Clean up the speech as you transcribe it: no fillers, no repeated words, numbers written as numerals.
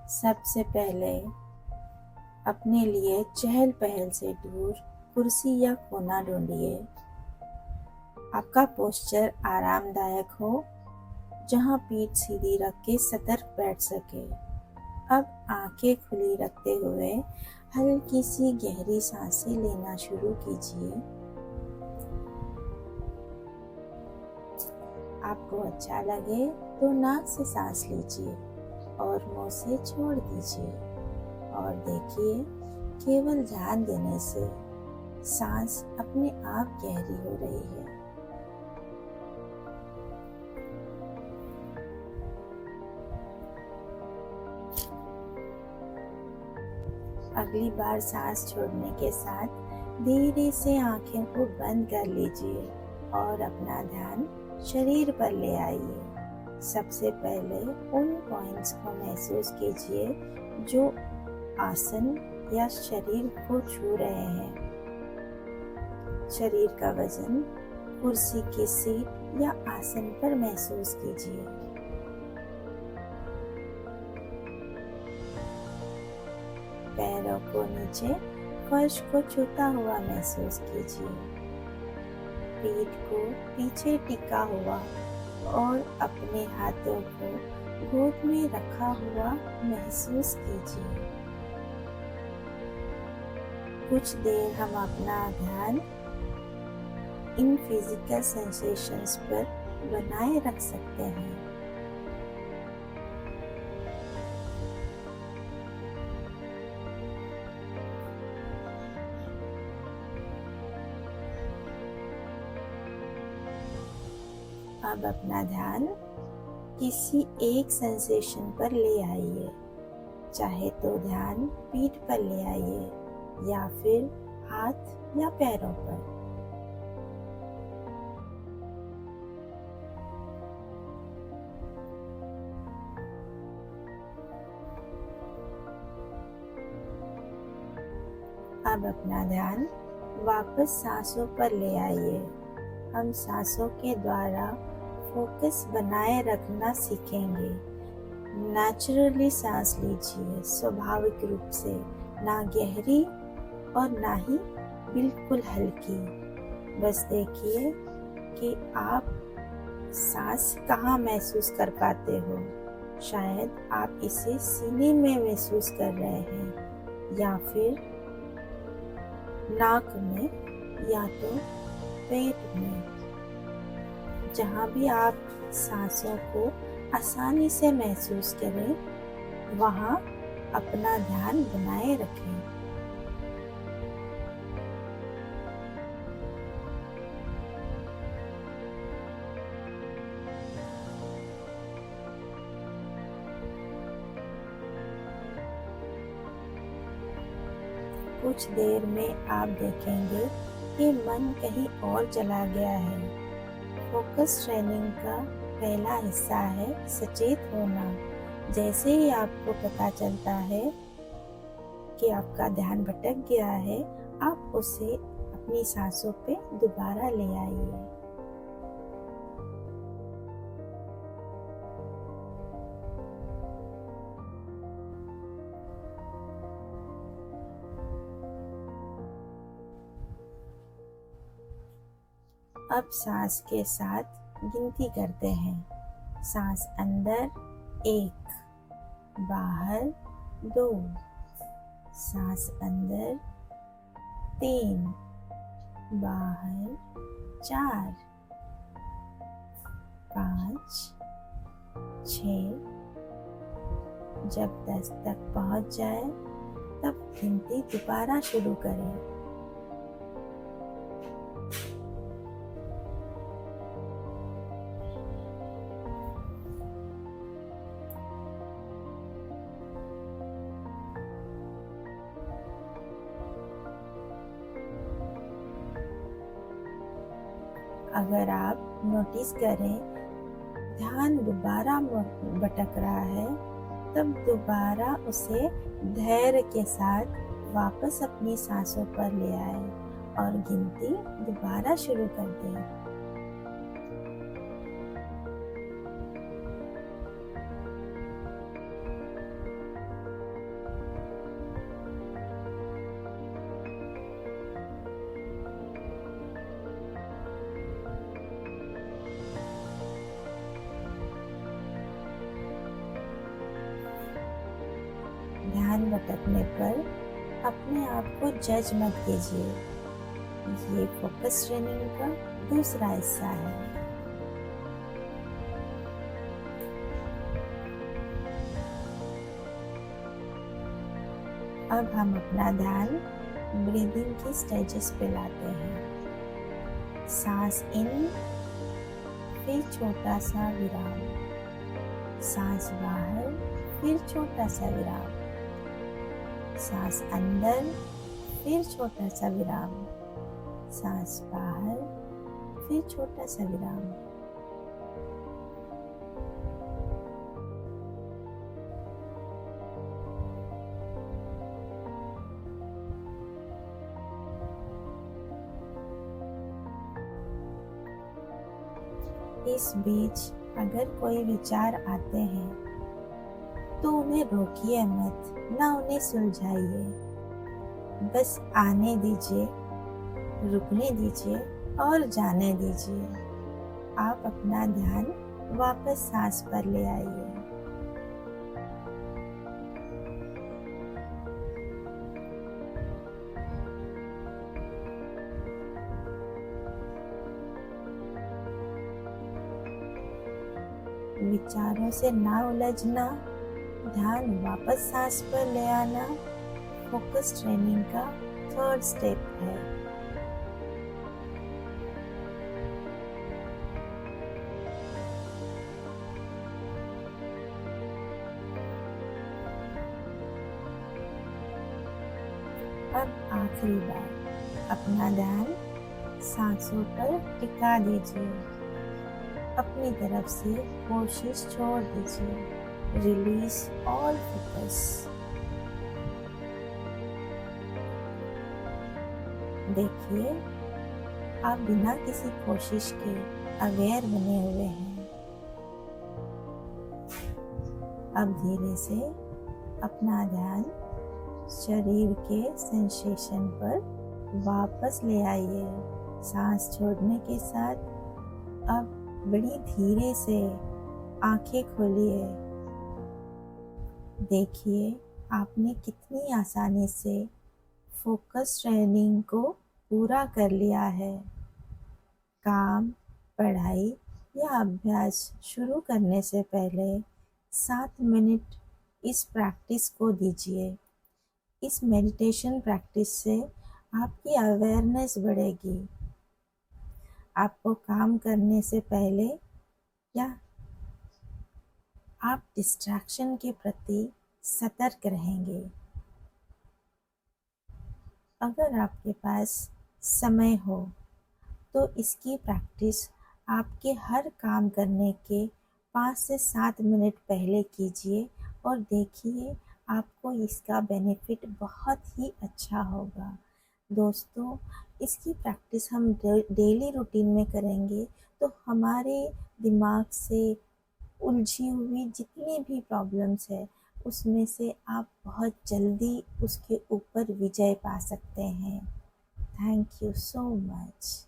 सबसे पहले अपने लिए चहल पहल से दूर कुर्सी या कोना ढूंढिए। आपका पोस्चर आरामदायक हो, जहां पीठ सीधी रख के सतर्क बैठ सके। अब आंखें खुली रखते हुए हल्की सी गहरी सांसें लेना शुरू कीजिए। आपको अच्छा लगे तो नाक से सांस लीजिए और मुंह से छोड़ दीजिए और देखिए, केवल ध्यान देने से सांस अपने आप गहरी हो रही है। अगली बार सांस छोड़ने के साथ धीरे से आंखें को बंद कर लीजिए और अपना ध्यान शरीर पर ले आइए। सबसे पहले उन पॉइंट्स को महसूस कीजिए जो आसन या शरीर को छू रहे हैं। शरीर का वजन कुर्सी की सीट या आसन पर महसूस कीजिए। पैरों को नीचे फर्श को छूता हुआ महसूस कीजिए। पीठ को पीछे टिका हुआ और अपने हाथों को गोद में रखा हुआ महसूस कीजिए। कुछ देर हम अपना ध्यान इन फिजिकल सेंसेशंस पर बनाए रख सकते हैं। अब अपना ध्यान किसी एक सेंसेशन पर ले आइए। चाहे तो ध्यान पीठ पर ले आइए या फिर हाथ या पैरों पर। अब अपना ध्यान वापस सांसों पर ले आइए। हम सांसों के द्वारा फोकस बनाए रखना सीखेंगे। नेचुरली सांस लीजिए, स्वाभाविक रूप से, ना गहरी और ना ही बिल्कुल हल्की। बस देखिए कि आप सांस कहाँ महसूस कर पाते हो। शायद आप इसे सीने में महसूस कर रहे हैं या फिर नाक में या तो पेट में। जहाँ भी आप सांसों को आसानी से महसूस करें, वहाँ अपना ध्यान बनाए रखें। कुछ देर में आप देखेंगे कि मन कहीं और चला गया है। फोकस ट्रेनिंग का पहला हिस्सा है सचेत होना। जैसे ही आपको पता चलता है कि आपका ध्यान भटक गया है, आप उसे अपनी सांसों पे दोबारा ले आइए। अब सांस के साथ गिनती करते हैं। सांस अंदर 1, बाहर 2, सांस अंदर 3, बाहर 4, 5, 6। जब 10 तक पहुंच जाए तब गिनती दोबारा शुरू करें। अगर आप नोटिस करें ध्यान दोबारा भटक रहा है, तब दोबारा उसे धैर्य के साथ वापस अपनी सांसों पर ले आए और गिनती दोबारा शुरू कर दें। ध्यान भटकने पर अपने आप को जज मत कीजिए। ये फोकस ट्रेनिंग का दूसरा हिस्सा है। अब हम अपना ध्यान ब्रीदिंग की स्टेजेस पे लाते हैं। सांस इन, फिर छोटा सा विराम, सांस बाहर, फिर छोटा सा विराम, सांस अंदर, फिर छोटा सा विराम, सांस बाहर, फिर छोटा सा विराम। इस बीच अगर कोई विचार आते हैं तो उन्हें रोकिए मत, ना उन्हें सुलझाइए। बस आने दीजिए, रुकने दीजिए और जाने दीजिए। आप अपना ध्यान वापस सांस पर ले आइए। विचारों से ना उलझना, ध्यान वापस सांस पर ले आना फोकस ट्रेनिंग का थर्ड स्टेप है। अब आखिरी बार अपना ध्यान सांसों पर टिका दीजिए। अपनी तरफ से कोशिश छोड़ दीजिए। Release all focus. देखिए, आप बिना किसी कोशिश के अवेयर बने हुए हैं। अब धीरे से अपना ध्यान शरीर के सेंसेशन पर वापस ले आइए। सांस छोड़ने के साथ अब बड़ी धीरे से आंखें खोलिए। देखिए, आपने कितनी आसानी से फोकस ट्रेनिंग को पूरा कर लिया है। काम, पढ़ाई या अभ्यास शुरू करने से पहले 7 मिनट इस प्रैक्टिस को दीजिए। इस मेडिटेशन प्रैक्टिस से आपकी अवेयरनेस बढ़ेगी। आपको काम करने से पहले या आप डिस्ट्रैक्शन के प्रति सतर्क रहेंगे। अगर आपके पास समय हो तो इसकी प्रैक्टिस आपके हर काम करने के 5 से 7 मिनट पहले कीजिए और देखिए, आपको इसका बेनिफिट बहुत ही अच्छा होगा। दोस्तों, इसकी प्रैक्टिस हम डेली रूटीन में करेंगे तो हमारे दिमाग से उलझी हुई जितनी भी प्रॉब्लम्स है उसमें से आप बहुत जल्दी उसके ऊपर विजय पा सकते हैं। Thank you so much.